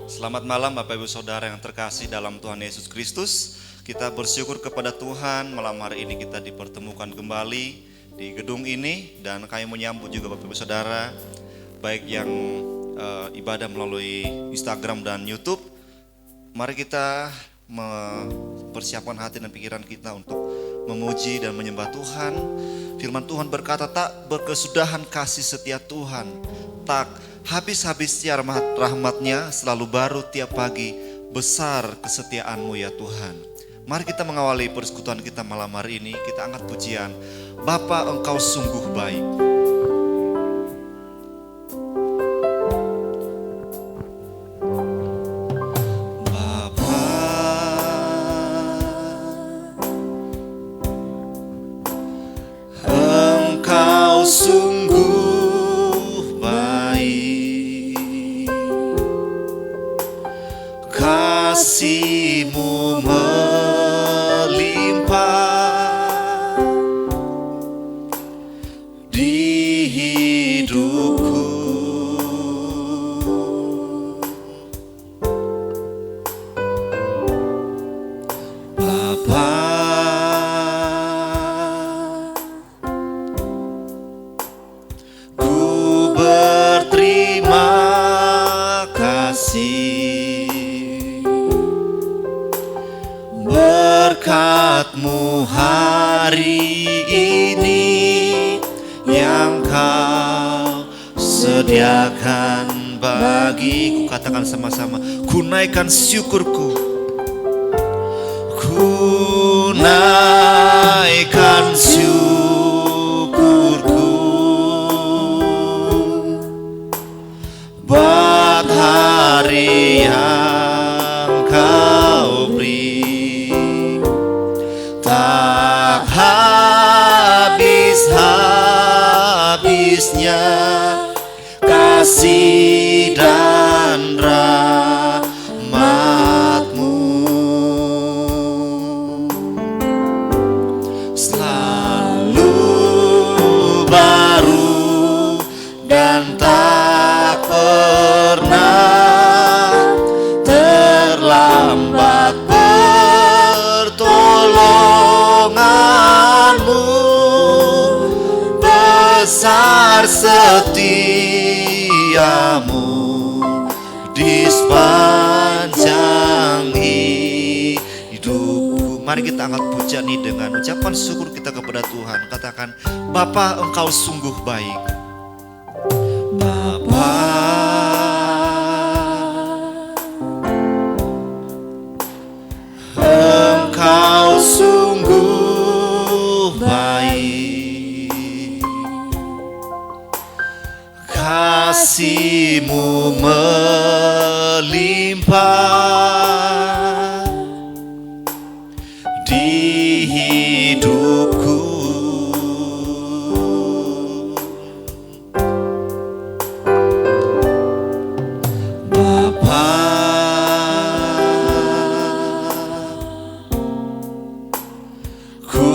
Selamat malam Bapak Ibu Saudara yang terkasih dalam Tuhan Yesus Kristus. Kita bersyukur kepada Tuhan malam hari ini kita dipertemukan kembali di gedung ini. Dan kami menyambut juga Bapak Ibu Saudara, baik yang ibadah melalui Instagram dan YouTube. Mari kita mempersiapkan hati dan pikiran kita untuk memuji dan menyembah Tuhan. Firman Tuhan berkata, tak berkesudahan kasih setia Tuhan, tak habis-habisnya rahmat-Nya, selalu baru tiap pagi, besar kesetiaan-Mu ya Tuhan. Mari kita mengawali persekutuan kita malam hari ini. Kita angkat pujian, Bapa Engkau sungguh baik. Sungguh baik, kasih-Mu melimpah di hidupku. Bapa, berkat-Mu hari ini yang Kau sediakan bagiku. Katakan sama-sama, ku naikkan syukurku, ku naikkan syukurku buat hari yang Kau beri. Tak habis-habisnya kasih dan rahmat-Mu, selalu baru dan tak pernah terlambat. Pertolongan-Mu besar, setia-Mu di sepanjang hidupku. Mari kita angkat pujian ini dengan ucapan syukur kita kepada Tuhan. Katakan, Bapa Engkau sungguh baik. Bapa, Engkau sungguh baik, kasih-Mu melimpah di hidupku. Bapa, ku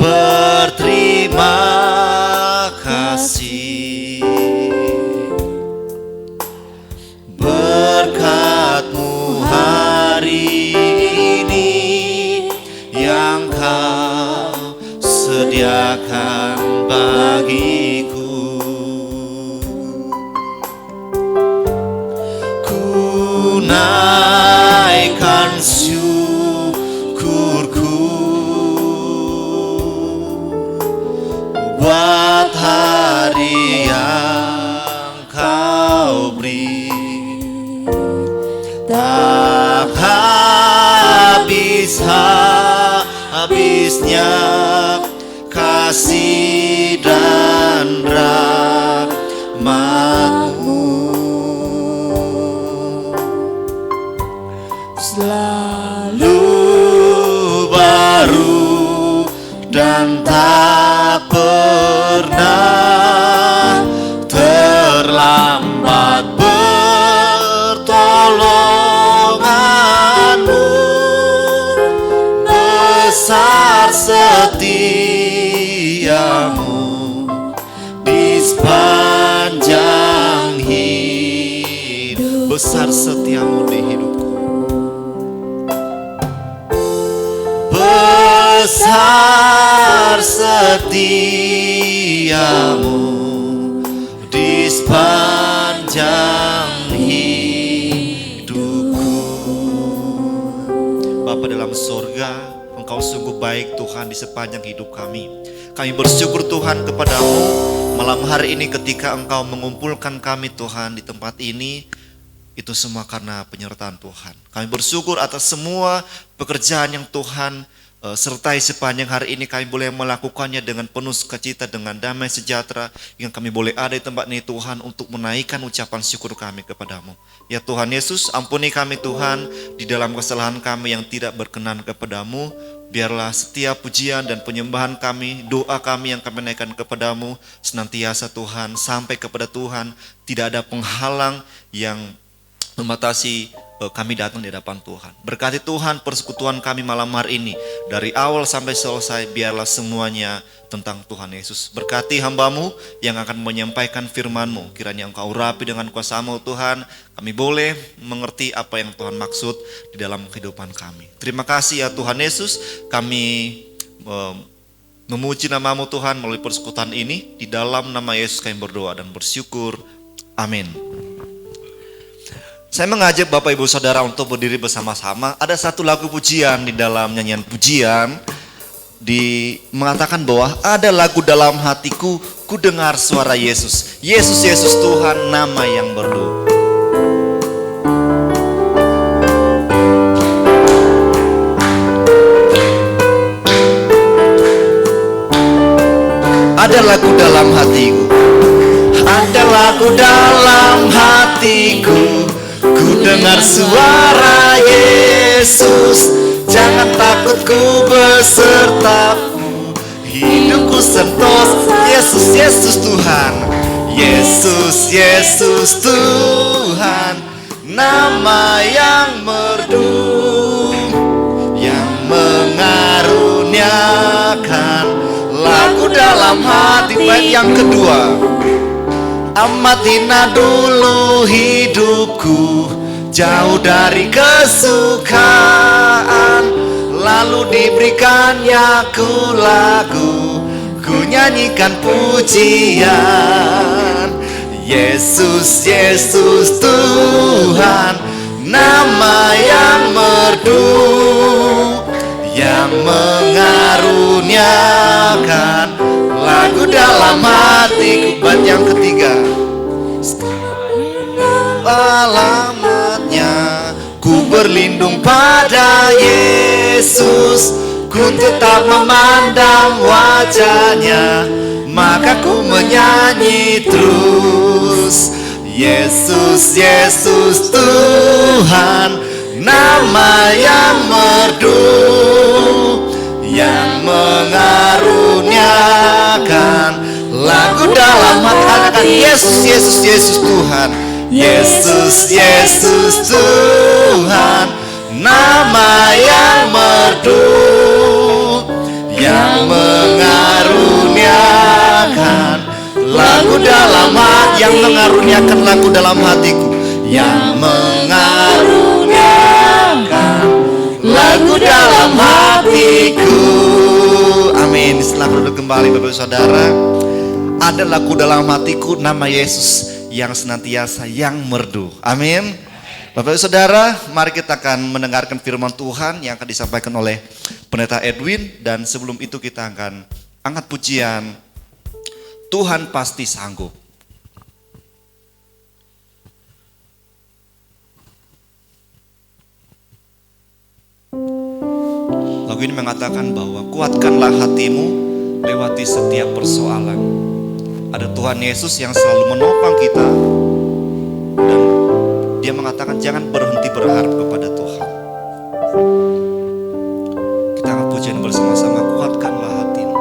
berterima kasih, berkat-Mu hari ini yang Kau sediakan bagiku. Ku naikkan syukurku buat hari yang Kau beri. Tak habis-habisnya kasih dan rahmat-Mu, selalu baru dan tak pernah terlambat. Pertolongan-Mu besar, setia-Mu di sepanjang hidup. besar setiamu di hidupku. Besar setiamu di sepanjang hidupku. Bapa dalam sorga, Engkau sungguh baik Tuhan di sepanjang hidup kami. Kami bersyukur Tuhan kepadamu malam hari ini ketika Engkau mengumpulkan kami Tuhan di tempat ini. Itu semua karena penyertaan Tuhan. Kami bersyukur atas semua pekerjaan yang Tuhan sertai sepanjang hari ini. Kami boleh melakukannya dengan penuh sukacita, dengan damai sejahtera, yang kami boleh ada di tempat ini Tuhan untuk menaikkan ucapan syukur kami kepadamu. Ya Tuhan Yesus, ampuni kami Tuhan di dalam kesalahan kami yang tidak berkenan kepadamu. Biarlah setiap pujian dan penyembahan kami, doa kami yang kami naikkan kepadamu senantiasa Tuhan sampai kepada Tuhan. Tidak ada penghalang yang membatasi kami datang di hadapan Tuhan. Berkati Tuhan persekutuan kami malam hari ini, dari awal sampai selesai, biarlah semuanya tentang Tuhan Yesus. Berkati hamba-Mu yang akan menyampaikan firman-Mu, kiranya Engkau urapi dengan kuasa-Mu Tuhan, kami boleh mengerti apa yang Tuhan maksud di dalam kehidupan kami. Terima kasih ya Tuhan Yesus, kami memuji nama-Mu Tuhan melalui persekutuan ini. Di dalam nama Yesus kami berdoa dan bersyukur. Amin. Saya mengajak Bapak Ibu Saudara untuk berdiri bersama-sama. Ada satu lagu pujian di dalam nyanyian pujian mengatakan bahwa ada lagu dalam hatiku, ku dengar suara Yesus. Yesus, Yesus Tuhan, nama yang merdu. Ada lagu dalam hatiku, ada lagu dalam hatiku, ku dengar suara Yesus. Jangan takut, ku besertamu, hidupku sentosa. Yesus, Yesus Tuhan, Yesus, Yesus Tuhan, nama yang merdu, yang mengaruniakan lagu dalam hati. Baik yang kedua, amatina dulu hidupku, jauh dari kesukaan, lalu diberikannya ku lagu, ku nyanyikan pujian. Yesus, Yesus Tuhan, nama yang merdu, yang mengaruniakan lagu dalam hatiku. Bait yang ketiga, alamatnya ku berlindung pada Yesus, ku tetap memandang wajahnya, maka ku menyanyi terus. Yesus, Yesus Tuhan, nama yang merdu, yang mengaruniakan lagu dalam hati. Yesus, Yesus, Yesus Tuhan, Yesus, Yesus Tuhan, nama yang merdu, yang mengaruniakan lagu dalam hati, yang mengaruniakan lagu dalam hatiku, yang mengaruniakan lagu dalam hatiku. Amin. Setelah duduk kembali Bapak Saudara, ada lagu dalam hatiku, nama Yesus yang senantiasa yang merdu. Amin. Bapak Saudara, mari kita akan mendengarkan firman Tuhan yang akan disampaikan oleh Pendeta Edwin. Dan sebelum itu kita akan angkat pujian Tuhan Pasti Sanggup. Lagu ini mengatakan bahwa kuatkanlah hatimu lewati setiap persoalan. Ada Tuhan Yesus yang selalu menopang kita, dan Dia mengatakan jangan berhenti berharap kepada Tuhan. Kita angkat pujian bersama-sama, kuatkanlah hatimu.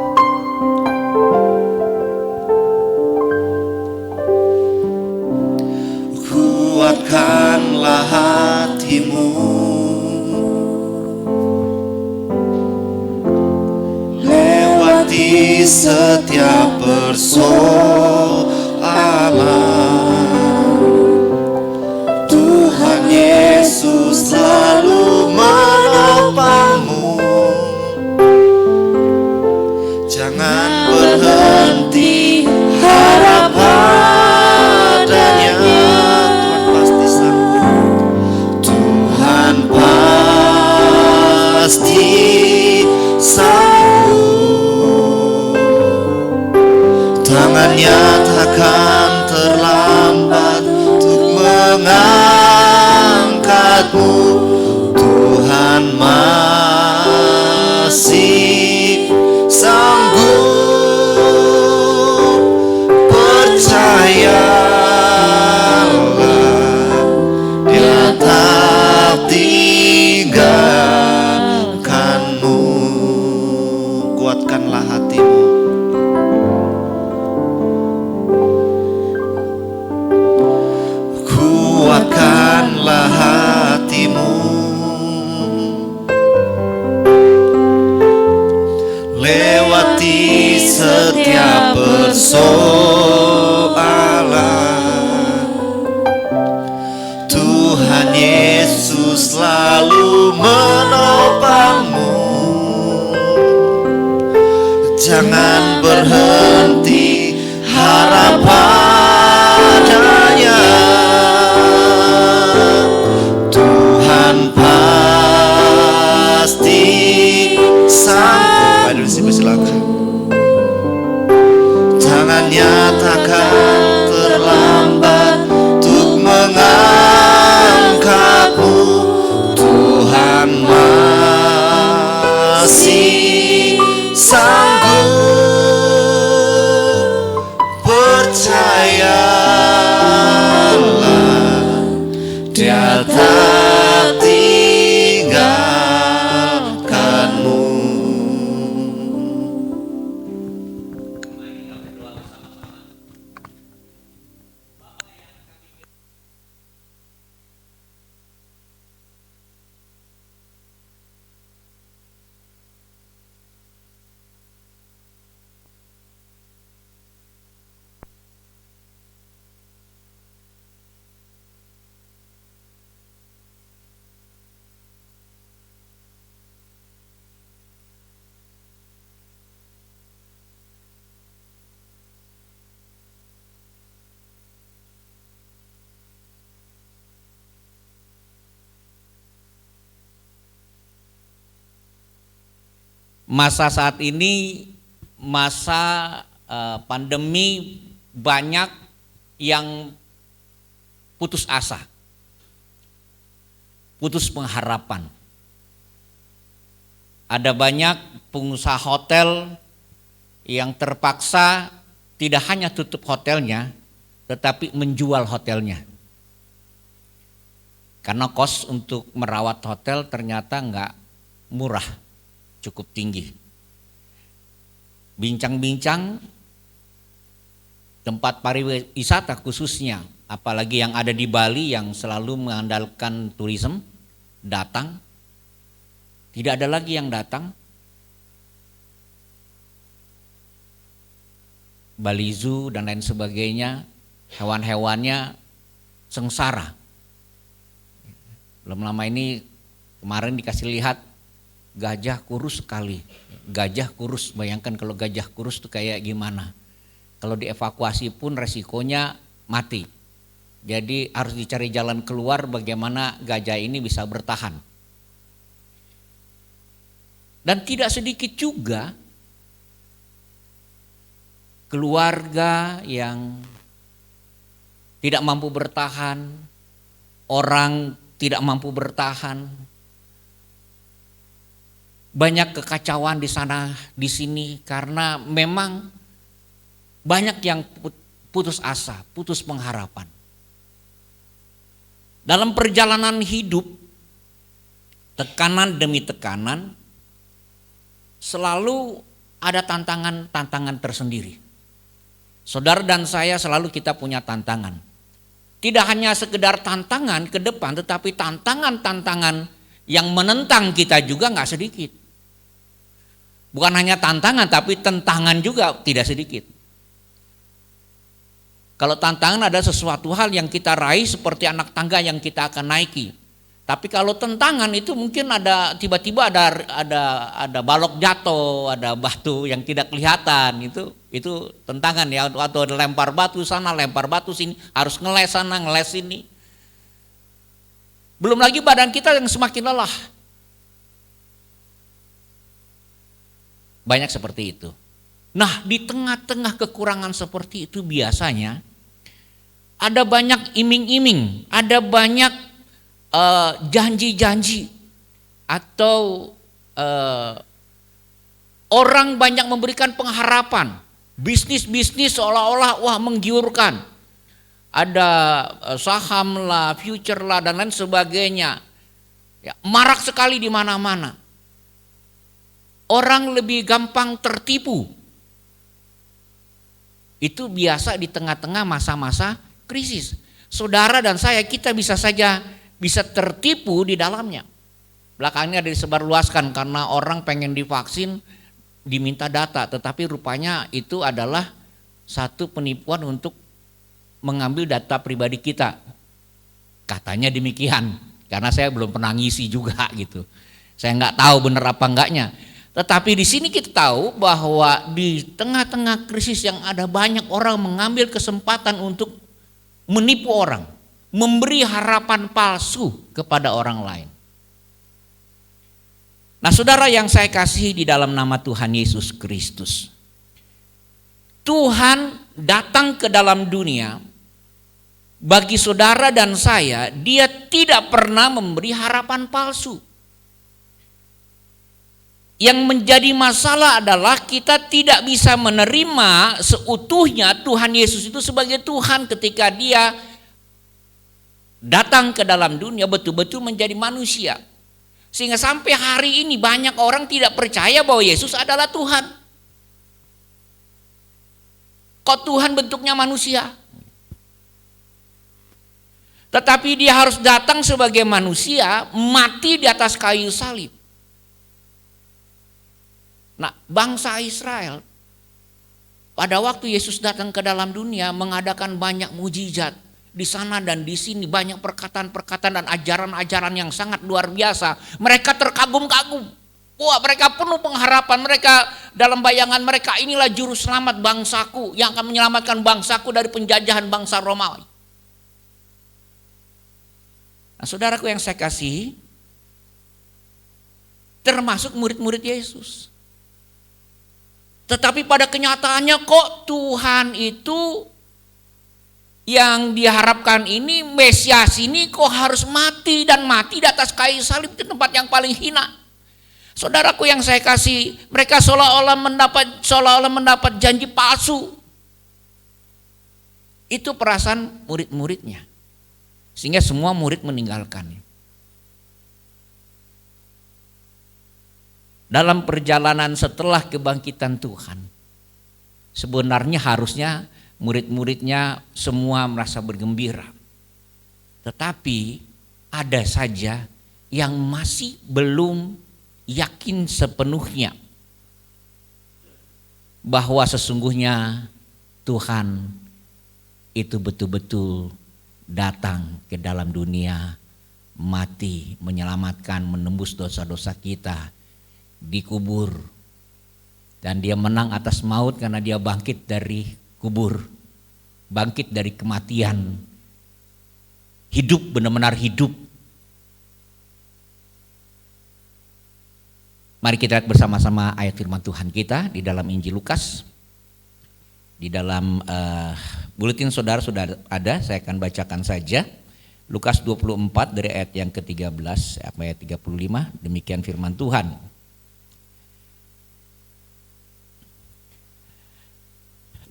Kuatkanlah hatimu lewati setiap persoalan. Tuhan berkat-Mu, Tuhan masih sanggup. Percayalah, Dia tak tinggalkan-Mu. Kuatkanlah hatimu. Kuatkanlah hatimu. Lewati setiap persoalan, Tuhan Yesus selalu menopangmu. Jangan berhenti harap padanya. Tuhan pasti sanggup. Silakan. Tangannya takkan terlambat untuk mengangkatmu. Tuhan masih sanggup. Percayalah, Dia tak tinggalkan-Mu. Masa saat ini, masa pandemi, banyak yang putus asa, putus pengharapan. Ada banyak pengusaha hotel yang terpaksa tidak hanya tutup hotelnya, tetapi menjual hotelnya. Karena kos untuk merawat hotel ternyata nggak murah, cukup tinggi. Bincang-bincang tempat pariwisata khususnya, apalagi yang ada di Bali yang selalu mengandalkan turisme, datang, tidak ada lagi yang datang. Bali Zoo dan lain sebagainya, hewan-hewannya sengsara. Belum lama ini, kemarin dikasih lihat gajah kurus sekali. Gajah kurus, bayangkan kalau gajah kurus itu kayak gimana. Kalau dievakuasi pun resikonya mati. Jadi harus dicari jalan keluar bagaimana gajah ini bisa bertahan. Dan tidak sedikit juga keluarga yang tidak mampu bertahan, orang tidak mampu bertahan. Banyak kekacauan di sana, di sini karena memang banyak yang putus asa, putus pengharapan. Dalam perjalanan hidup, tekanan demi tekanan, selalu ada tantangan-tantangan tersendiri. Saudara dan saya selalu kita punya tantangan. Tidak hanya sekedar tantangan ke depan, tetapi tantangan-tantangan yang menentang kita juga nggak sedikit. Bukan hanya tantangan, tapi tentangan juga tidak sedikit. Kalau tantangan ada sesuatu hal yang kita raih seperti anak tangga yang kita akan naiki. Tapi kalau tentangan itu mungkin ada tiba-tiba ada balok jatuh, ada batu yang tidak kelihatan, itu tentangan ya. Atau ada lempar batu sana, lempar batu sini, harus ngeles sana, ngeles sini. Belum lagi badan kita yang semakin lelah. Banyak seperti itu. Nah, di tengah-tengah kekurangan seperti itu biasanya ada banyak iming-iming, ada banyak janji-janji atau orang banyak memberikan pengharapan, bisnis-bisnis seolah-olah wah menggiurkan, ada saham lah, future lah dan lain sebagainya, ya, marak sekali di mana-mana. Orang lebih gampang tertipu. Itu biasa di tengah-tengah masa-masa krisis. Saudara dan saya, kita bisa saja bisa tertipu di dalamnya. Belakangnya disebarluaskan karena orang pengen divaksin, diminta data, tetapi rupanya itu adalah satu penipuan untuk mengambil data pribadi kita. Katanya demikian, karena saya belum pernah ngisi juga gitu. Saya nggak tahu benar apa enggaknya. Tetapi di sini kita tahu bahwa di tengah-tengah krisis yang ada banyak orang mengambil kesempatan untuk menipu orang, memberi harapan palsu kepada orang lain. Nah, saudara yang saya kasihi di dalam nama Tuhan Yesus Kristus, Tuhan datang ke dalam dunia bagi saudara dan saya, Dia tidak pernah memberi harapan palsu. Yang menjadi masalah adalah kita tidak bisa menerima seutuhnya Tuhan Yesus itu sebagai Tuhan ketika Dia datang ke dalam dunia betul-betul menjadi manusia. Sehingga sampai hari ini banyak orang tidak percaya bahwa Yesus adalah Tuhan. Kok Tuhan bentuknya manusia? Tetapi Dia harus datang sebagai manusia, mati di atas kayu salib. Nah, bangsa Israel pada waktu Yesus datang ke dalam dunia mengadakan banyak mujizat di sana dan di sini, banyak perkataan-perkataan dan ajaran-ajaran yang sangat luar biasa. Mereka terkagum-kagum. Wah, mereka penuh pengharapan. Mereka dalam bayangan mereka, inilah juru selamat bangsaku yang akan menyelamatkan bangsaku dari penjajahan bangsa Romawi. Nah, saudaraku yang saya kasihi, termasuk murid-murid Yesus. Tetapi pada kenyataannya kok Tuhan itu yang diharapkan ini, Mesias ini kok harus mati dan mati di atas kayu salib di tempat yang paling hina. Saudaraku yang saya kasih, mereka seolah-olah mendapat janji palsu. Itu perasaan murid-muridnya. Sehingga semua murid meninggalkannya. Dalam perjalanan setelah kebangkitan Tuhan, sebenarnya harusnya murid-muridnya semua merasa bergembira. Tetapi ada saja yang masih belum yakin sepenuhnya bahwa sesungguhnya Tuhan itu betul-betul datang ke dalam dunia, mati, menyelamatkan, menembus dosa-dosa kita, dikubur, dan Dia menang atas maut karena Dia bangkit dari kubur, bangkit dari kematian, hidup, benar-benar hidup. Mari kita lihat bersama-sama ayat firman Tuhan kita di dalam Injil Lukas. Di dalam buletin saudara sudah ada, saya akan bacakan saja. Lukas 24 dari ayat yang ke-13 sampai ayat 35, demikian firman Tuhan.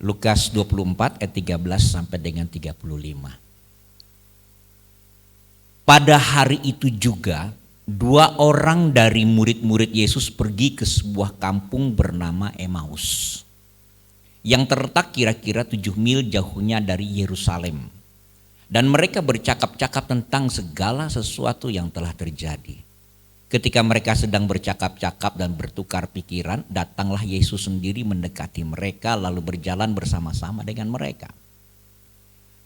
Lukas 24 ayat 13 sampai dengan 35. Pada hari itu juga 2 orang dari murid-murid Yesus pergi ke sebuah kampung bernama Emmaus, yang terletak kira-kira 7 mil jauhnya dari Yerusalem. Dan mereka bercakap-cakap tentang segala sesuatu yang telah terjadi. Ketika mereka sedang bercakap-cakap dan bertukar pikiran, datanglah Yesus sendiri mendekati mereka lalu berjalan bersama-sama dengan mereka.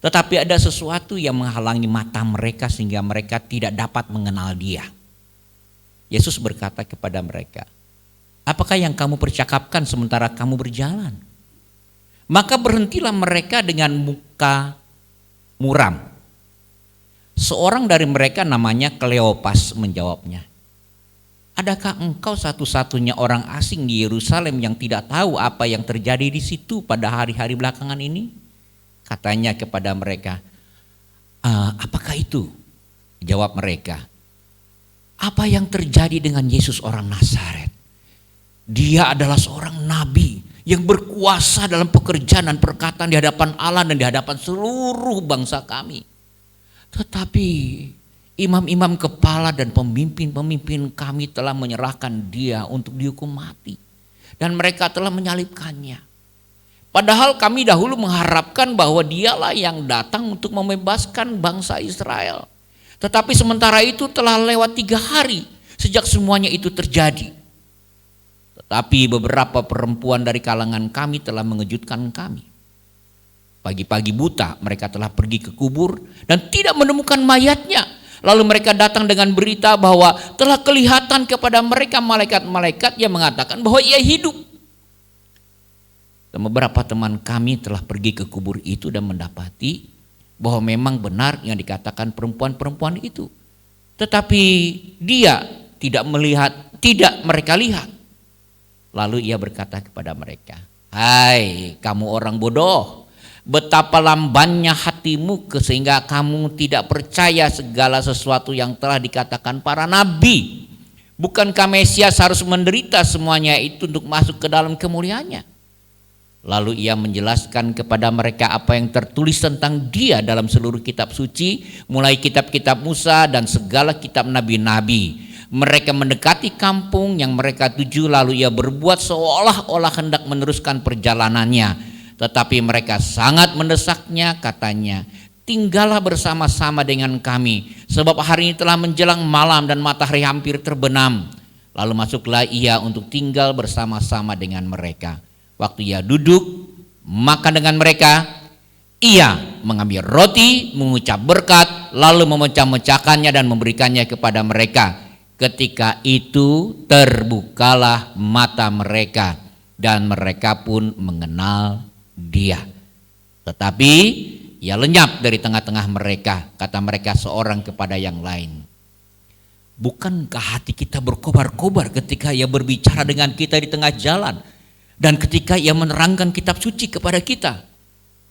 Tetapi ada sesuatu yang menghalangi mata mereka sehingga mereka tidak dapat mengenal Dia. Yesus berkata kepada mereka, "Apakah yang kamu percakapkan sementara kamu berjalan?" Maka berhentilah mereka dengan muka muram. Seorang dari mereka namanya Kleopas menjawabnya, "Adakah engkau satu-satunya orang asing di Yerusalem yang tidak tahu apa yang terjadi di situ pada hari-hari belakangan ini?" Katanya kepada mereka, "Apakah itu?" Jawab mereka, apa yang terjadi dengan Yesus orang Nazaret? Dia adalah seorang nabi yang berkuasa dalam pekerjaan dan perkataan di hadapan Allah dan di hadapan seluruh bangsa kami. Tetapi imam-imam kepala dan pemimpin-pemimpin kami telah menyerahkan dia untuk dihukum mati. Dan mereka telah menyalibkannya. Padahal kami dahulu mengharapkan bahwa dialah yang datang untuk membebaskan bangsa Israel. Tetapi sementara itu telah lewat 3 hari sejak semuanya itu terjadi. Tetapi beberapa perempuan dari kalangan kami telah mengejutkan kami. Pagi-pagi buta mereka telah pergi ke kubur dan tidak menemukan mayatnya. Lalu mereka datang dengan berita bahwa telah kelihatan kepada mereka malaikat-malaikat yang mengatakan bahwa ia hidup. Dan beberapa teman kami telah pergi ke kubur itu dan mendapati bahwa memang benar yang dikatakan perempuan-perempuan itu. Tetapi dia tidak mereka lihat. Lalu ia berkata kepada mereka, hai kamu orang bodoh, betapa lambannya hatimu sehingga kamu tidak percaya segala sesuatu yang telah dikatakan para nabi. Bukankah Mesias harus menderita semuanya itu untuk masuk ke dalam kemuliaannya? Lalu ia menjelaskan kepada mereka apa yang tertulis tentang dia dalam seluruh kitab suci, mulai kitab-kitab Musa dan segala kitab nabi-nabi. Mereka mendekati kampung yang mereka tuju, lalu ia berbuat seolah-olah hendak meneruskan perjalanannya. Tetapi mereka sangat mendesaknya, katanya, tinggallah bersama-sama dengan kami, sebab hari ini telah menjelang malam dan matahari hampir terbenam. Lalu masuklah ia untuk tinggal bersama-sama dengan mereka. Waktu ia duduk makan dengan mereka, ia mengambil roti, mengucap berkat, lalu memecah-mecahkannya dan memberikannya kepada mereka. Ketika itu terbukalah mata mereka dan mereka pun mengenal dia. Tetapi ia lenyap dari tengah-tengah mereka, kata mereka seorang kepada yang lain. Bukankah hati kita berkobar-kobar ketika ia berbicara dengan kita di tengah jalan dan ketika ia menerangkan kitab suci kepada kita?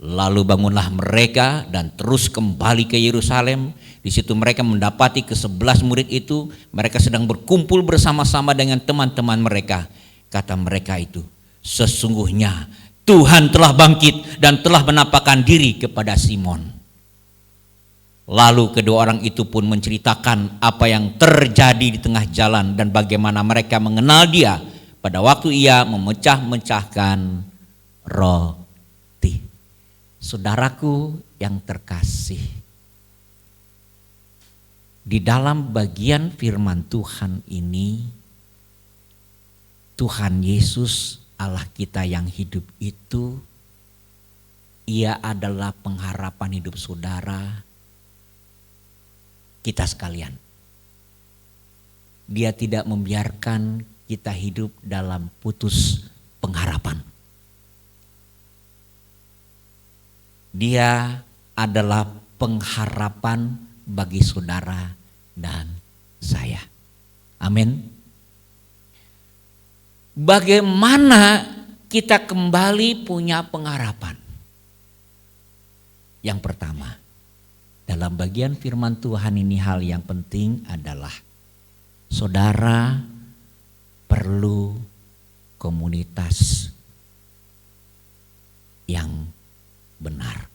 Lalu bangunlah mereka dan terus kembali ke Yerusalem. Di situ mereka mendapati ke-11 murid itu, mereka sedang berkumpul bersama-sama dengan teman-teman mereka. Kata mereka itu, sesungguhnya Tuhan telah bangkit dan telah menampakkan diri kepada Simon. Lalu kedua orang itu pun menceritakan apa yang terjadi di tengah jalan dan bagaimana mereka mengenal dia pada waktu ia memecah-mecahkan roti. Saudaraku yang terkasih, di dalam bagian firman Tuhan ini, Tuhan Yesus Allah kita yang hidup itu, ia adalah pengharapan hidup saudara kita sekalian. Dia tidak membiarkan kita hidup dalam putus pengharapan. Dia adalah pengharapan bagi saudara dan saya. Amin. Bagaimana kita kembali punya pengharapan? Yang pertama, dalam bagian firman Tuhan ini hal yang penting adalah saudara perlu komunitas yang benar.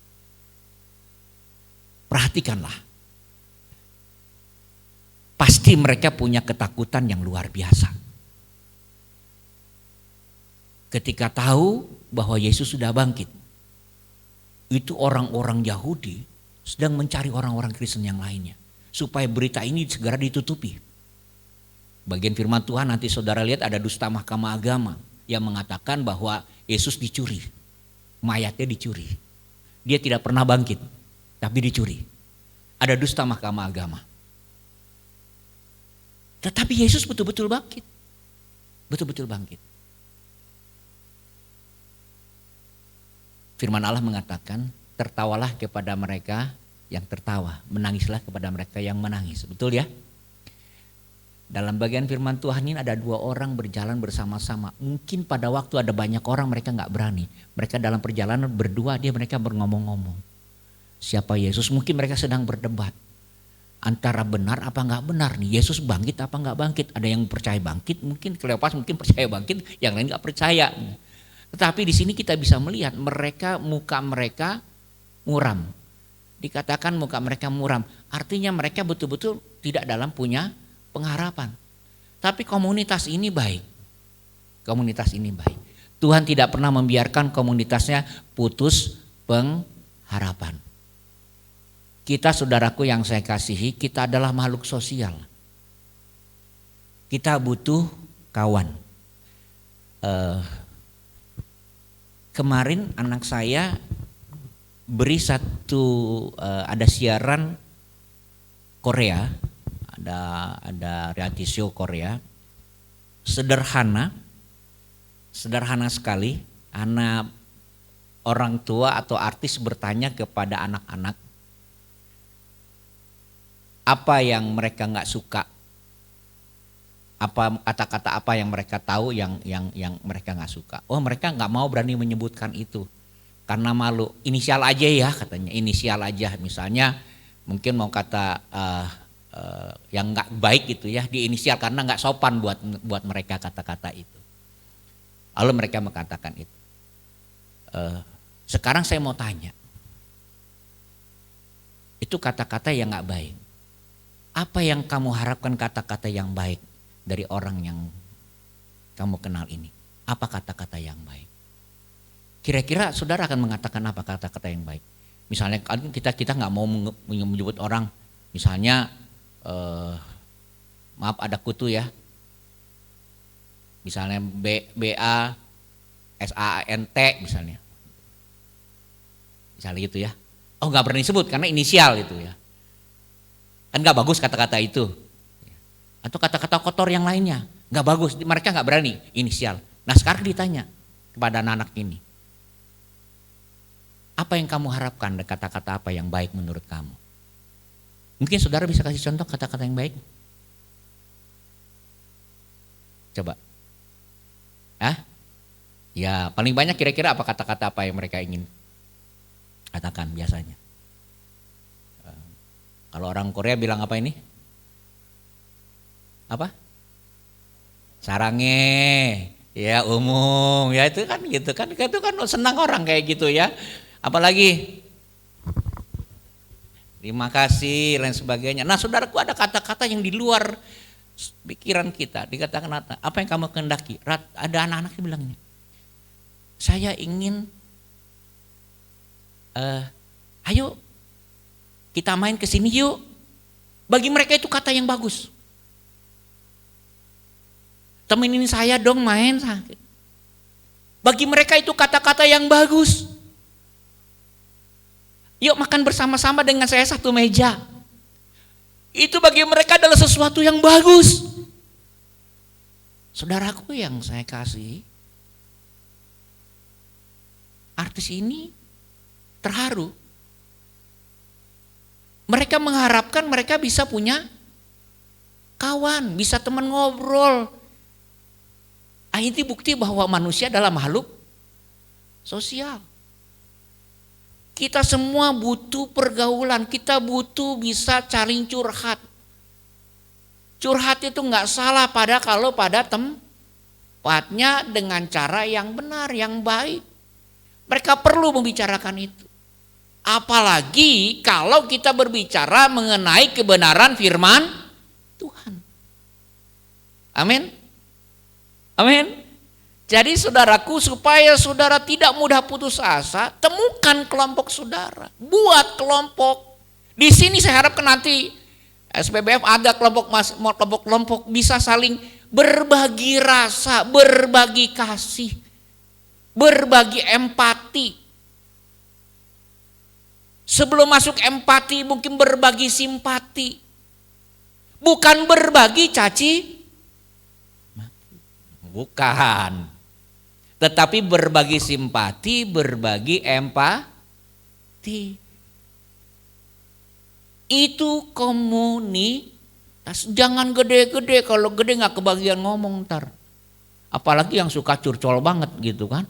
Perhatikanlah. Pasti mereka punya ketakutan yang luar biasa. Ketika tahu bahwa Yesus sudah bangkit, itu orang-orang Yahudi sedang mencari orang-orang Kristen yang lainnya, supaya berita ini segera ditutupi. Bagian firman Tuhan nanti saudara lihat ada dusta mahkamah agama yang mengatakan bahwa Yesus dicuri, mayatnya dicuri. Dia tidak pernah bangkit, tapi dicuri. Ada dusta mahkamah agama. Tetapi Yesus betul-betul bangkit. Betul-betul bangkit. Firman Allah mengatakan, tertawalah kepada mereka yang tertawa, menangislah kepada mereka yang menangis. Betul ya? Dalam bagian firman Tuhan ini ada 2 orang berjalan bersama-sama. Mungkin pada waktu ada banyak orang mereka gak berani. Mereka dalam perjalanan berdua, mereka berngomong-ngomong. Siapa Yesus? Mungkin mereka sedang berdebat. antara benar apa nggak benar nih, Yesus bangkit apa nggak bangkit. Ada yang percaya bangkit, mungkin Kleopas mungkin percaya bangkit, yang lain nggak percaya. Tetapi di sini kita bisa melihat muka mereka muram. Dikatakan muka mereka muram, artinya mereka betul-betul tidak dalam punya pengharapan. Tapi komunitas ini baik. Komunitas ini baik. Tuhan tidak pernah membiarkan komunitasnya putus pengharapan. Kita, saudaraku yang saya kasihi, kita adalah makhluk sosial. Kita butuh kawan. Kemarin anak saya beri ada siaran Korea, ada reality show Korea, sederhana sekali. Anak orang tua atau artis bertanya kepada anak-anak, apa yang mereka nggak suka, apa kata-kata apa yang mereka tahu yang mereka nggak suka. Oh, mereka nggak mau berani menyebutkan itu karena malu. Inisial aja ya katanya, inisial aja. Misalnya mungkin mau kata yang nggak baik gitu ya, di inisial karena nggak sopan buat mereka kata-kata itu. Lalu mereka mengatakan itu. Sekarang saya mau tanya, itu kata-kata yang nggak baik. Apa yang kamu harapkan kata-kata yang baik dari orang yang kamu kenal ini? Apa kata-kata yang baik? Kira-kira saudara akan mengatakan apa kata-kata yang baik? Misalnya kita nggak mau menyebut orang, misalnya maaf ada kutu ya, misalnya BASANT misalnya gitu ya. Oh, nggak berani sebut karena inisial gitu ya. Kan gak bagus kata-kata itu. Atau kata-kata kotor yang lainnya. Gak bagus, mereka gak berani, inisial. Nah sekarang ditanya kepada anak-anak ini. Apa yang kamu harapkan, kata-kata apa yang baik menurut kamu? Mungkin saudara bisa kasih contoh kata-kata yang baik? Coba. Ya paling banyak kira-kira apa kata-kata apa yang mereka ingin katakan biasanya? Kalau orang Korea bilang apa ini? Apa? Sarange, ya umum, ya itu kan gitu kan, itu kan senang orang kayak gitu ya. Apalagi terima kasih lain sebagainya. Nah saudaraku, ada kata-kata yang di luar pikiran kita. Dikatakan apa yang kamu kehendaki? Ada anak-anak yang bilang ini, saya ingin ayo kita main ke sini yuk. Bagi mereka itu kata yang bagus. Temenin saya dong main. Bagi mereka itu kata-kata yang bagus. Yuk makan bersama-sama dengan saya satu meja. Itu bagi mereka adalah sesuatu yang bagus. Saudaraku yang saya kasih, artis ini terharu. Mereka mengharapkan mereka bisa punya kawan, bisa teman ngobrol. Ini bukti bahwa manusia adalah makhluk sosial. Kita semua butuh pergaulan, kita butuh bisa saling curhat. Curhat itu nggak salah kalau pada tempatnya dengan cara yang benar, yang baik. Mereka perlu membicarakan itu. Apalagi kalau kita berbicara mengenai kebenaran firman Tuhan. Amin. Amin. Jadi saudaraku, supaya saudara tidak mudah putus asa, temukan kelompok saudara. Buat kelompok. Di sini saya harapkan nanti SPBF ada kelompok-kelompok bisa saling berbagi rasa, berbagi kasih, berbagi empati. Sebelum masuk empati mungkin berbagi simpati. Bukan berbagi caci. Bukan. Tetapi berbagi simpati, berbagi empati. Itu komunitas. Jangan gede-gede, kalau gede gak kebagian ngomong ntar. Apalagi yang suka curcol banget gitu kan.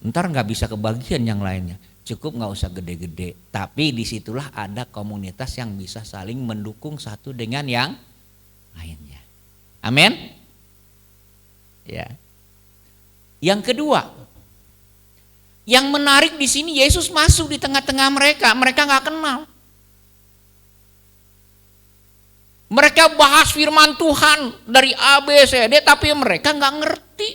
Ntar gak bisa kebagian yang lainnya. Cukup nggak usah gede-gede, tapi disitulah ada komunitas yang bisa saling mendukung satu dengan yang lainnya. Amin. Ya. Yang kedua, yang menarik di sini Yesus masuk di tengah-tengah mereka. Mereka nggak kenal. Mereka bahas firman Tuhan dari A, B, C, D, tapi mereka nggak ngerti.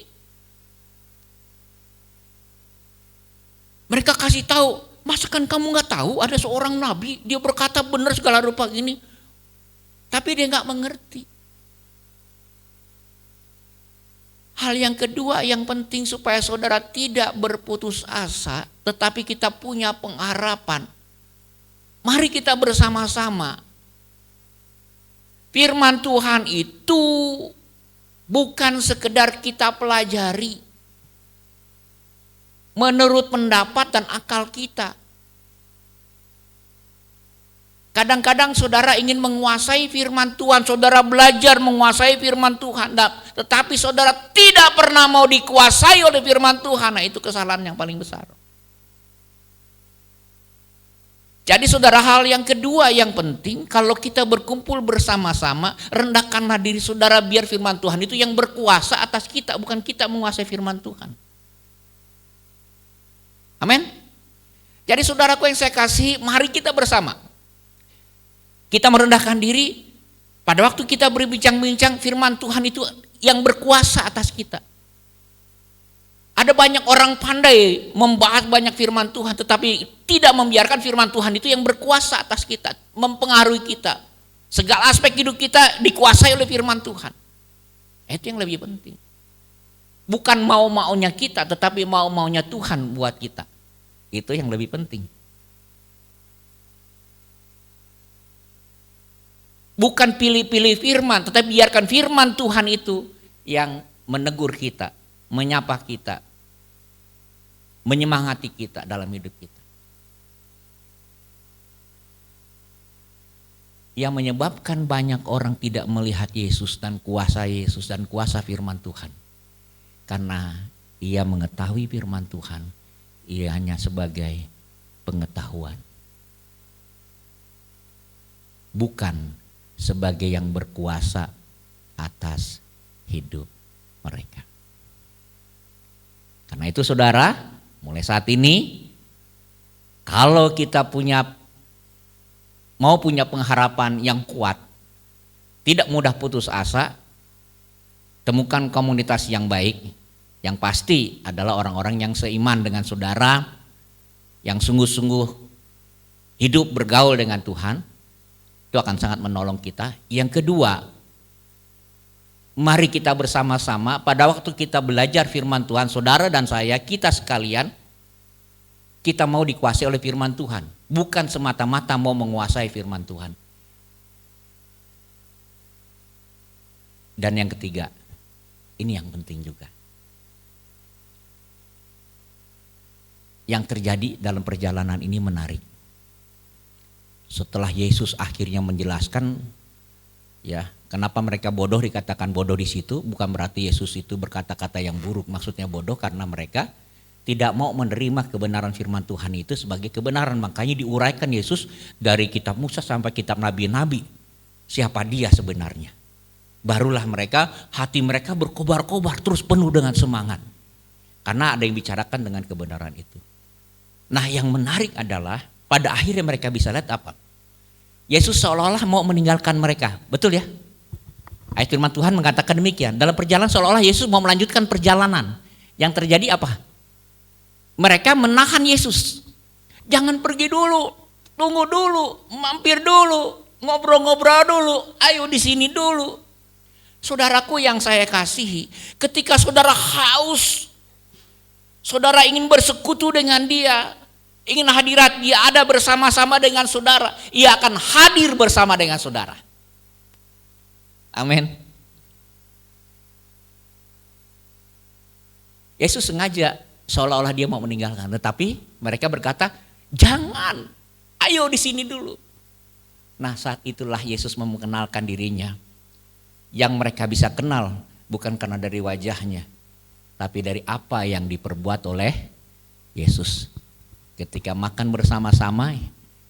Mereka kasih tahu, masakan kamu nggak tahu ada seorang nabi, dia berkata benar segala rupa gini, tapi dia nggak mengerti. Hal yang kedua yang penting supaya saudara tidak berputus asa, tetapi kita punya pengharapan. Mari kita bersama-sama. Firman Tuhan itu bukan sekedar kita pelajari menurut pendapat dan akal kita. Kadang-kadang saudara ingin menguasai firman Tuhan, saudara belajar menguasai firman Tuhan, tetapi saudara tidak pernah mau dikuasai oleh firman Tuhan. Nah, itu kesalahan yang paling besar. Jadi saudara, hal yang kedua yang penting, kalau kita berkumpul bersama-sama, rendahkanlah diri saudara biar firman Tuhan itu yang berkuasa atas kita, bukan kita menguasai firman Tuhan. Amin. Jadi saudaraku yang saya kasih, mari kita bersama. Kita merendahkan diri, pada waktu kita berbincang-bincang, firman Tuhan itu yang berkuasa atas kita. Ada banyak orang pandai membahas banyak firman Tuhan, tetapi tidak membiarkan firman Tuhan itu yang berkuasa atas kita, mempengaruhi kita. Segala aspek hidup kita dikuasai oleh firman Tuhan. Itu yang lebih penting. Bukan mau-maunya kita, tetapi mau-maunya Tuhan buat kita. Itu yang lebih penting. Bukan pilih-pilih firman, tetapi biarkan firman Tuhan itu yang menegur kita, menyapa kita, menyemangati kita dalam hidup kita. Yang menyebabkan banyak orang tidak melihat Yesus dan kuasa Yesus dan kuasa firman Tuhan. Karena ia mengetahui firman Tuhan, ia hanya sebagai pengetahuan. Bukan sebagai yang berkuasa atas hidup mereka. Karena itu saudara, mulai saat ini kalau kita mau punya pengharapan yang kuat, tidak mudah putus asa, temukan komunitas yang baik, yang pasti adalah orang-orang yang seiman dengan saudara, yang sungguh-sungguh hidup bergaul dengan Tuhan. Itu akan sangat menolong kita. Yang kedua, mari kita bersama-sama pada waktu kita belajar firman Tuhan, saudara dan saya, kita sekalian, kita mau dikuasai oleh firman Tuhan. Bukan semata-mata mau menguasai firman Tuhan. Dan yang ketiga, ini yang penting juga. Yang terjadi dalam perjalanan ini menarik. Setelah Yesus akhirnya menjelaskan, ya, kenapa mereka bodoh dikatakan bodoh di situ, bukan berarti Yesus itu berkata-kata yang buruk. Maksudnya bodoh karena mereka tidak mau menerima kebenaran firman Tuhan itu sebagai kebenaran. Makanya diuraikan Yesus dari kitab Musa sampai kitab nabi-nabi. Siapa dia sebenarnya? Barulah hati mereka berkobar-kobar terus penuh dengan semangat. Karena ada yang bicarakan dengan kebenaran itu. Nah, yang menarik adalah pada akhirnya mereka bisa lihat apa? Yesus seolah-olah mau meninggalkan mereka. Betul ya? Ayat firman Tuhan mengatakan demikian. Dalam perjalanan seolah-olah Yesus mau melanjutkan perjalanan. Yang terjadi apa? Mereka menahan Yesus. Jangan pergi dulu, tunggu dulu, mampir dulu, ngobrol-ngobrol dulu, ayo di sini dulu. Saudaraku yang saya kasihi, ketika saudara haus, saudara ingin bersekutu dengan dia, ingin hadirat dia ada bersama-sama dengan saudara, ia akan hadir bersama dengan saudara. Amin. Yesus sengaja seolah-olah dia mau meninggalkan, tetapi mereka berkata, jangan, ayo di sini dulu. Nah, saat itulah Yesus memperkenalkan dirinya. Yang mereka bisa kenal bukan karena dari wajahnya, tapi dari apa yang diperbuat oleh Yesus. ketika makan bersama-sama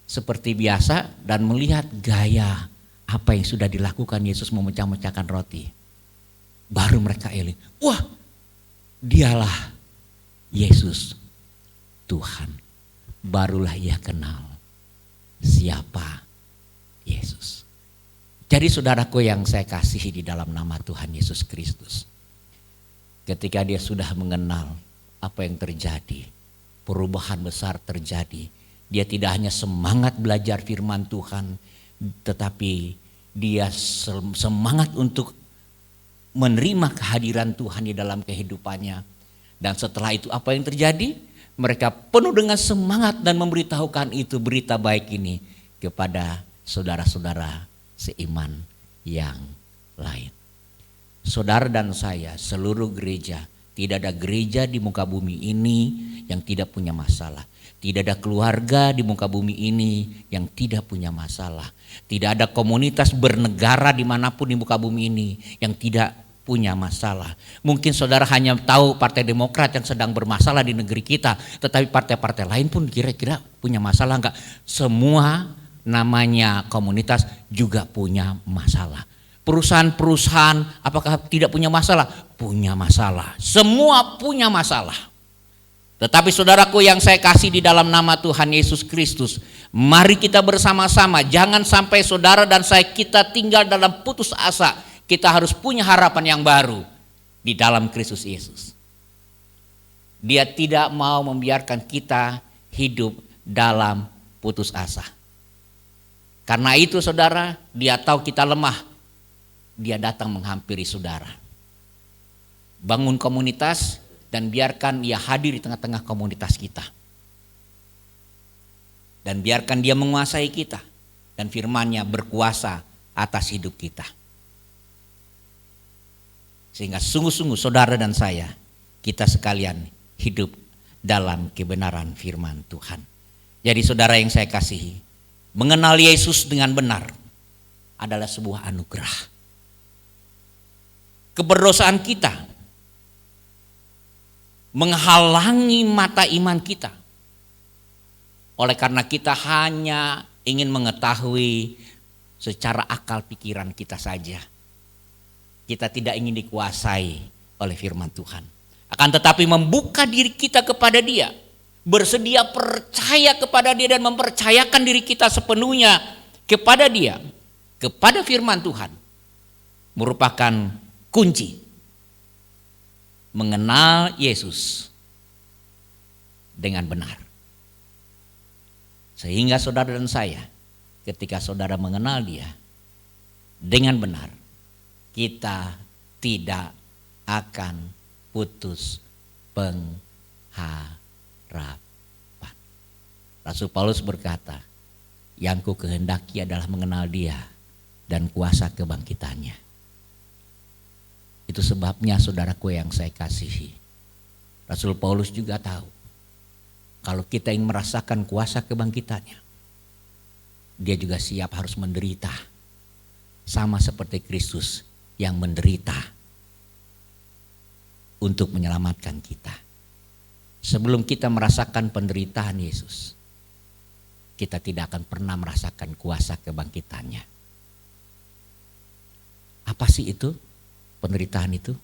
seperti biasa dan melihat gaya apa yang sudah dilakukan Yesus memecah-mecahkan roti, baru mereka eling, wah, dialah Yesus Tuhan. Barulah ia kenal siapa Yesus. Jadi saudaraku yang saya kasihi di dalam nama Tuhan Yesus Kristus, ketika dia sudah mengenal apa yang terjadi, perubahan besar terjadi. Dia tidak hanya semangat belajar firman Tuhan, tetapi dia semangat untuk menerima kehadiran Tuhan di dalam kehidupannya. Dan setelah itu apa yang terjadi? Mereka penuh dengan semangat dan memberitahukan itu, berita baik ini kepada saudara-saudara seiman yang lain. Saudara dan saya, seluruh gereja, tidak ada gereja di muka bumi ini yang tidak punya masalah. Tidak ada keluarga di muka bumi ini yang tidak punya masalah. Tidak ada komunitas bernegara dimanapun di muka bumi ini yang tidak punya masalah. Mungkin saudara hanya tahu Partai Demokrat yang sedang bermasalah di negeri kita, tetapi partai-partai lain pun kira-kira punya masalah enggak? Semua namanya komunitas juga punya masalah. Perusahaan-perusahaan apakah tidak punya masalah? Punya masalah. Semua punya masalah. Tetapi saudaraku yang saya kasih di dalam nama Tuhan Yesus Kristus, mari kita bersama-sama, jangan sampai saudara dan saya kita tinggal dalam putus asa. Kita harus punya harapan yang baru di dalam Kristus Yesus. Dia tidak mau membiarkan kita hidup dalam putus asa. Karena itu saudara, dia tahu kita lemah, dia datang menghampiri saudara. Bangun komunitas dan biarkan ia hadir di tengah-tengah komunitas kita. Dan biarkan dia menguasai kita dan firman-Nya berkuasa atas hidup kita. Sehingga sungguh-sungguh saudara dan saya, kita sekalian hidup dalam kebenaran firman Tuhan. Jadi saudara yang saya kasihi, mengenal Yesus dengan benar adalah sebuah anugerah. Keberdosaan kita menghalangi mata iman kita. Oleh karena kita hanya ingin mengetahui secara akal pikiran kita saja. Kita tidak ingin dikuasai oleh firman Tuhan. Akan tetapi membuka diri kita kepada Dia, bersedia percaya kepada Dia dan mempercayakan diri kita sepenuhnya kepada Dia, kepada firman Tuhan, merupakan kunci mengenal Yesus dengan benar. Sehingga saudara dan saya, ketika saudara mengenal Dia dengan benar, kita tidak akan putus pengharapan. Rasul Paulus berkata, yang ku kehendaki adalah mengenal Dia dan kuasa kebangkitannya. Itu sebabnya saudaraku yang saya kasihi, Rasul Paulus juga tahu kalau kita ingin merasakan kuasa kebangkitannya, dia juga siap harus menderita sama seperti Kristus yang menderita untuk menyelamatkan kita. Sebelum kita merasakan penderitaan Yesus, kita tidak akan pernah merasakan kuasa kebangkitannya. Apa sih itu? Penderitaan itu?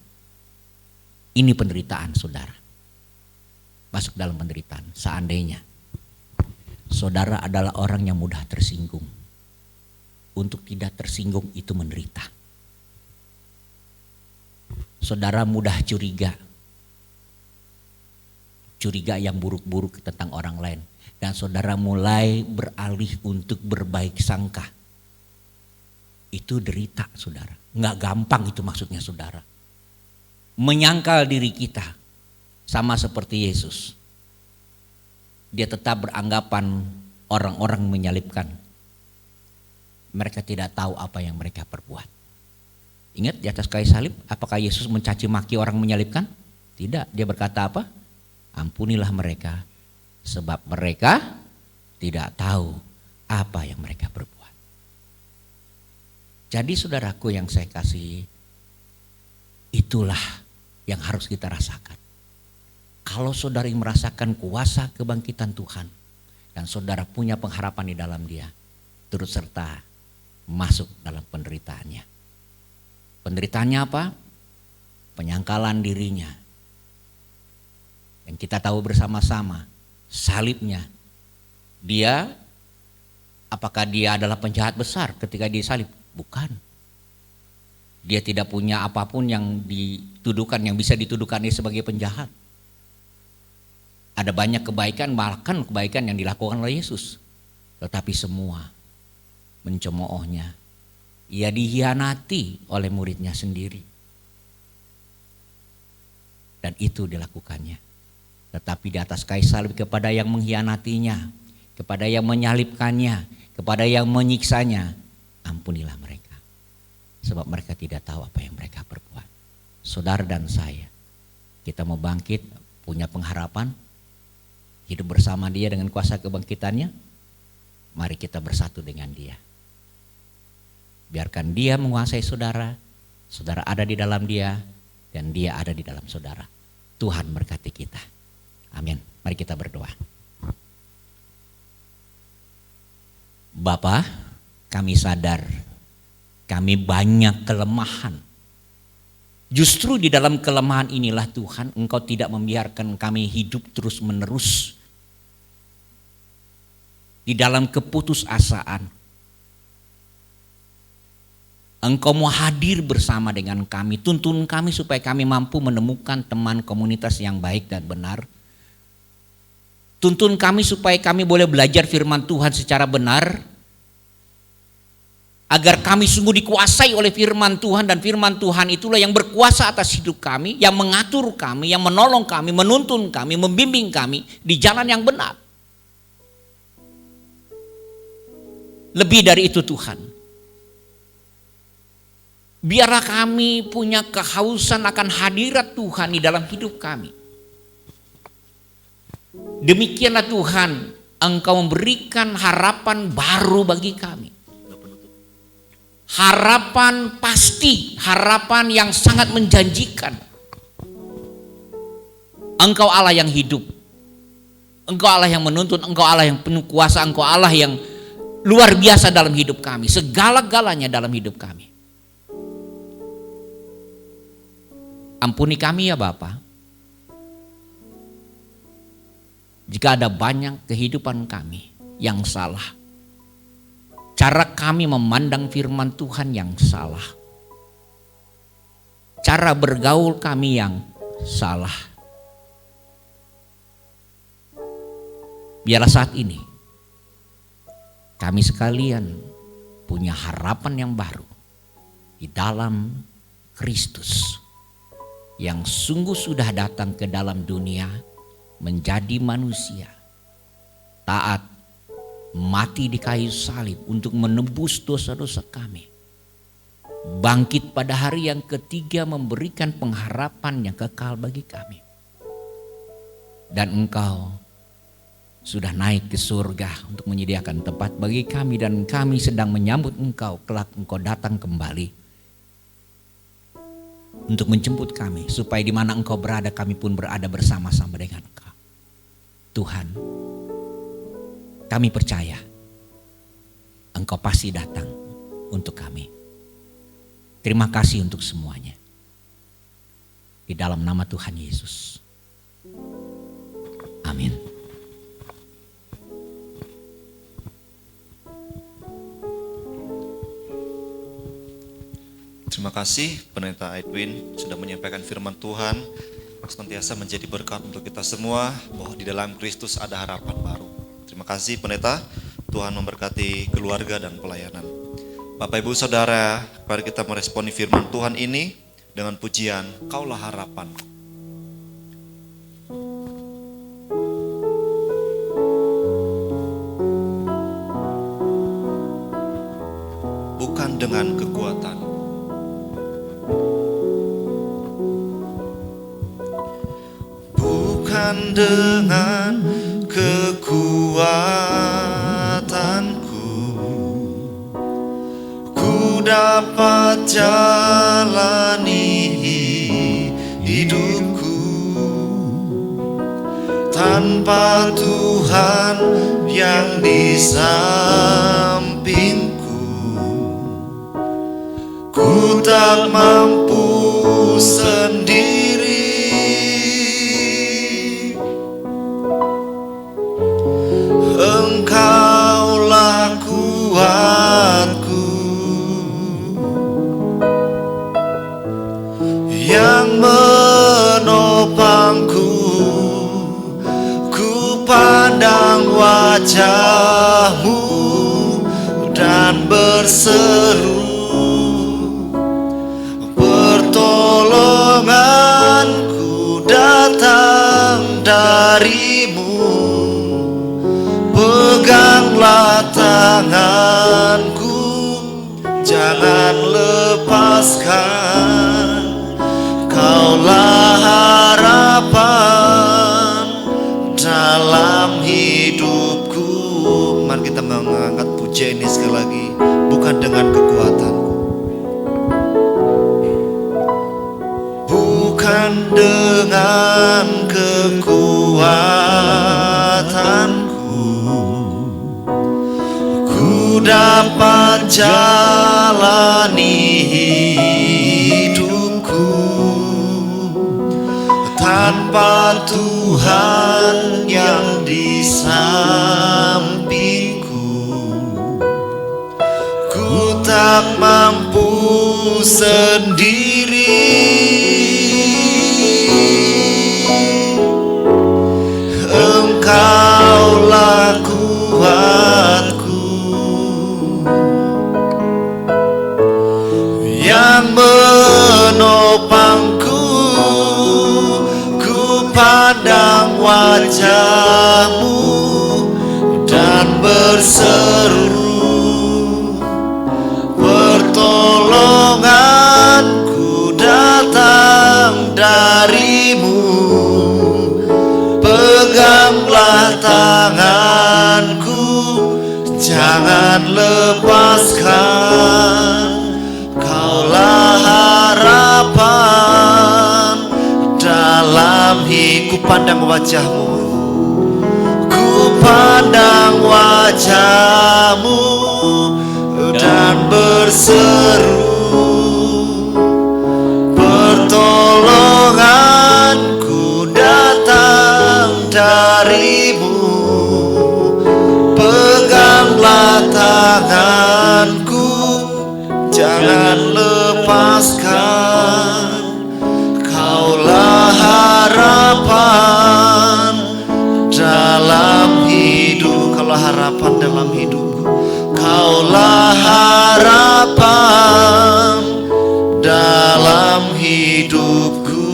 Ini penderitaan saudara. Masuk dalam penderitaan. Seandainya saudara adalah orang yang mudah tersinggung. Untuk tidak tersinggung itu menderita. Saudara mudah curiga. Curiga yang buruk-buruk tentang orang lain. Dan saudara mulai beralih untuk berbaik sangka. Itu derita saudara. Nggak gampang itu maksudnya saudara. Menyangkal diri kita sama seperti Yesus. Dia tetap beranggapan orang-orang menyalibkan. Mereka tidak tahu apa yang mereka perbuat. Ingat di atas kayu salib, apakah Yesus mencaci maki orang menyalibkan? Tidak, dia berkata apa? Ampunilah mereka, sebab mereka tidak tahu apa yang mereka perbuat. Jadi saudaraku yang saya kasihi, itulah yang harus kita rasakan. Kalau saudara merasakan kuasa kebangkitan Tuhan dan saudara punya pengharapan di dalam Dia, turut serta masuk dalam penderitaannya. Penderitaannya apa? Penyangkalan dirinya. Yang kita tahu bersama-sama, salibnya. Dia, apakah dia adalah penjahat besar ketika disalib? Bukan. Dia tidak punya apapun yang dituduhkan, yang bisa dituduhkan dia sebagai penjahat. Ada banyak kebaikan, bahkan kebaikan yang dilakukan oleh Yesus. Tetapi semua mencemoohnya. Ia dihianati oleh muridnya sendiri. Dan itu dilakukannya. Tetapi di atas kayu salib kepada yang mengkhianatinya, kepada yang menyalibkannya, kepada yang menyiksanya, ampunilah mereka. Sebab mereka tidak tahu apa yang mereka perbuat. Saudara dan saya, kita mau bangkit, punya pengharapan, hidup bersama Dia dengan kuasa kebangkitannya. Mari kita bersatu dengan Dia. Biarkan Dia menguasai saudara, saudara ada di dalam Dia, dan Dia ada di dalam saudara. Tuhan berkati kita. Amin. Mari kita berdoa. Bapa, kami sadar kami banyak kelemahan. Justru di dalam kelemahan inilah Tuhan, Engkau tidak membiarkan kami hidup terus menerus di dalam keputusasaan. Engkau mau hadir bersama dengan kami, tuntun kami supaya kami mampu menemukan teman komunitas yang baik dan benar. Tuntun kami supaya kami boleh belajar firman Tuhan secara benar, agar kami sungguh dikuasai oleh firman Tuhan, dan firman Tuhan itulah yang berkuasa atas hidup kami, yang mengatur kami, yang menolong kami, menuntun kami, membimbing kami di jalan yang benar. Lebih dari itu Tuhan, biarlah kami punya kehausan akan hadirat Tuhan di dalam hidup kami. Demikianlah Tuhan, Engkau memberikan harapan baru bagi kami. Harapan pasti, harapan yang sangat menjanjikan. Engkau Allah yang hidup, Engkau Allah yang menuntun, Engkau Allah yang penuh kuasa, Engkau Allah yang luar biasa dalam hidup kami, segala-galanya dalam hidup kami. Ampuni kami ya Bapa, jika ada banyak kehidupan kami yang salah. Cara kami memandang firman Tuhan yang salah. Cara bergaul kami yang salah. Biarlah saat ini kami sekalian punya harapan yang baru di dalam Kristus, yang sungguh sudah datang ke dalam dunia, menjadi manusia, taat, mati di kayu salib untuk menebus dosa-dosa kami, bangkit pada hari yang ketiga memberikan pengharapan yang kekal bagi kami. Dan Engkau sudah naik ke surga untuk menyediakan tempat bagi kami, dan kami sedang menyambut Engkau, kelak Engkau datang kembali untuk menjemput kami, supaya di mana Engkau berada kami pun berada bersama-sama dengan Engkau. Tuhan, kami percaya Engkau pasti datang untuk kami. Terima kasih untuk semuanya. Di dalam nama Tuhan Yesus. Amin. Terima kasih Pendeta Edwin sudah menyampaikan firman Tuhan, senantiasa menjadi berkat untuk kita semua, bahwa di dalam Kristus ada harapan baru. Terima kasih Pendeta, Tuhan memberkati keluarga dan pelayanan. Bapak Ibu Saudara, mari kita meresponi firman Tuhan ini dengan pujian Kaulah Harapan. Bukan dengan kekuatan, bukan dengan kekuatanku, ku dapat jalani hidupku. Tanpa Tuhan yang di sampingku, ku tak mampu sendiri. Engkaulah kuatku, yang menopangku. Ku pandang wajah-Mu dan berseru, pertolonganku datang dari-Mu. Peganglah tanganku, jangan lepaskan. Kaulah harapan dalam hidupku. Mari kita mengangkat pujian ini sekali lagi. Bukan dengan kekuatanku, bukan dengan kekuatanku, ku dapat jalani hidupku. Tanpa Tuhan yang di sampingku, ku tak mampu sendiri. Engkaulah kuatku, yang menopangku. Ku pandang wajah-Mu dan berseru, pertolonganku datang dari-Mu. Peganglah tanganku, jangan lepaskan. Kaulah harapan dalam hidupku. Pandang wajah-Mu, ku pandang wajah-Mu dan berseru, pertolonganku datang dari-Mu. Peganglah tanganku, jangan lepaskan. Kaulah harapan dalam hidup. Kaulah harapan dalam hidupku. Kaulah harapan dalam hidupku.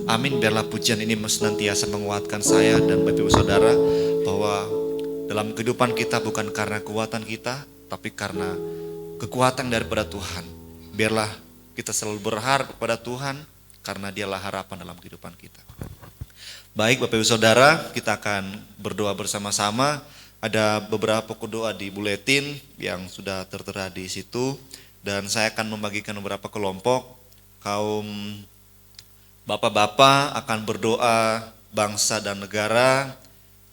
Amin. Biarlah pujian ini senantiasa menguatkan saya dan Bapak Ibu Saudara, bahwa dalam kehidupan kita bukan karena kekuatan kita, tapi karena kekuatan daripada Tuhan. Biarlah kita selalu berharap kepada Tuhan, karena Dialah harapan dalam kehidupan kita. Baik Bapak Ibu Saudara, kita akan berdoa bersama-sama. Ada beberapa doa di buletin yang sudah tertera di situ, dan saya akan membagikan beberapa kelompok. Kaum bapak-bapak akan berdoa bangsa dan negara,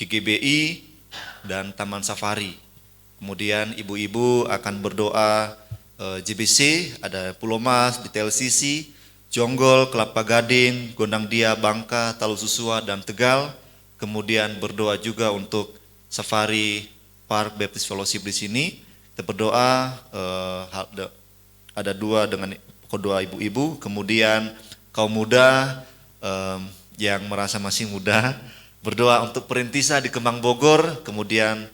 GGBI, dan Taman Safari. Kemudian ibu-ibu akan berdoa JBC, ada Pulau Mas, di TLCC, Jonggol, Kelapa Gading, Gondang Dia, Bangka, Talu Susua, dan Tegal. Kemudian berdoa juga untuk Safari Park Baptist Fellowship di sini. Kita berdoa, ada dua dengan doa ibu-ibu. Kemudian kaum muda yang merasa masih muda, berdoa untuk Perintisa di Kemang Bogor. Kemudian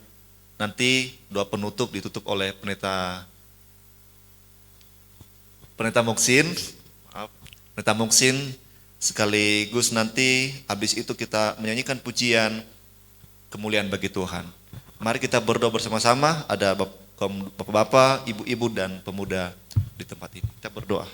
nanti doa penutup ditutup oleh Pendeta Muksin, sekaligus nanti habis itu kita menyanyikan pujian kemuliaan bagi Tuhan. Mari kita berdoa bersama-sama. Ada bapak-bapak, ibu-ibu, dan pemuda di tempat ini. Kita berdoa.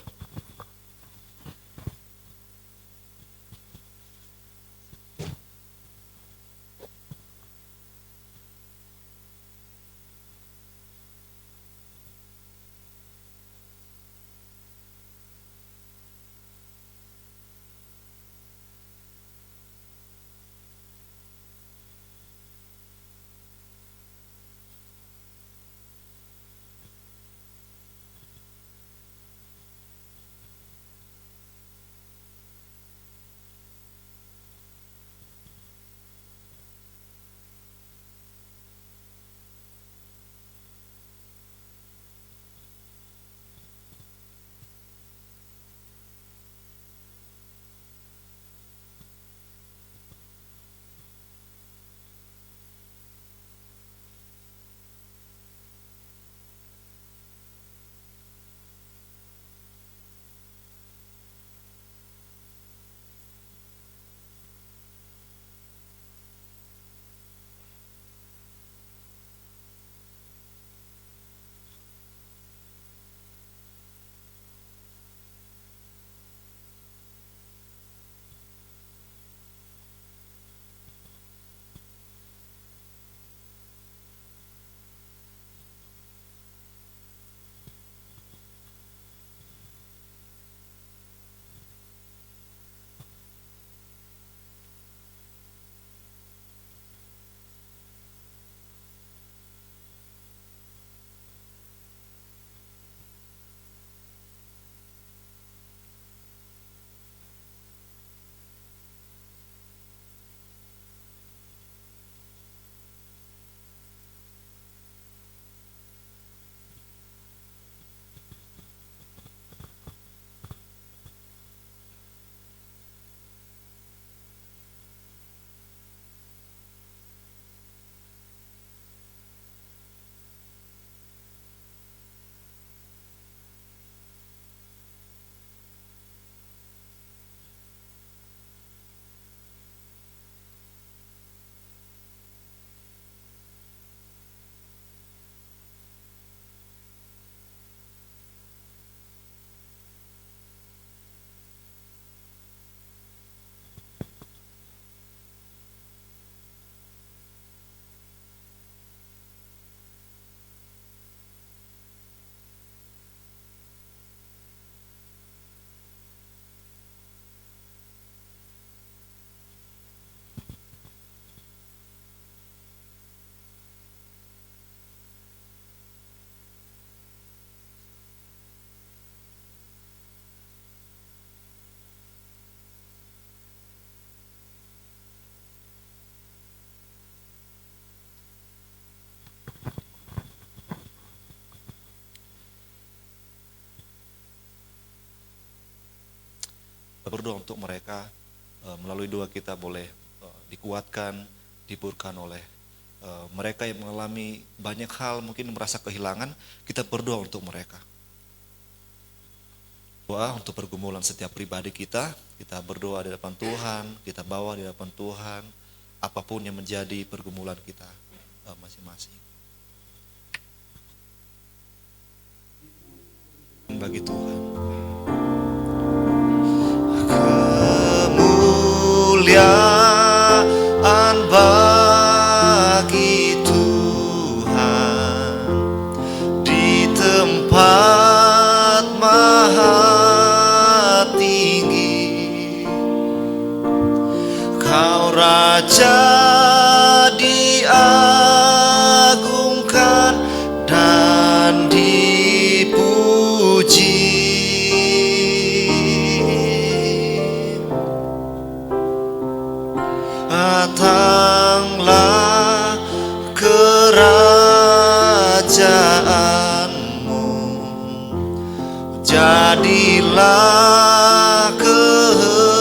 berdoa untuk mereka, melalui doa kita boleh dikuatkan, dihiburkan oleh mereka yang mengalami banyak hal, mungkin merasa kehilangan, kita berdoa untuk mereka. Doa untuk pergumulan setiap pribadi kita berdoa di hadapan Tuhan, kita bawa di hadapan Tuhan, apapun yang menjadi pergumulan kita masing-masing. Bagi Tuhan. Kemuliaan bagi Tuhan di tempat maha tinggi. Kau Raja diagungkan dan dipuji. Datanglah kerajaanmu, jadilah kehendakmu,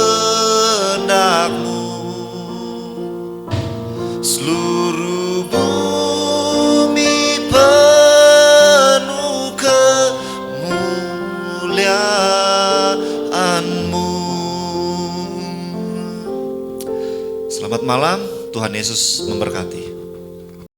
seluruh bumi penuh kemuliaan-Mu. Selamat malam, Tuhan Yesus memberkati.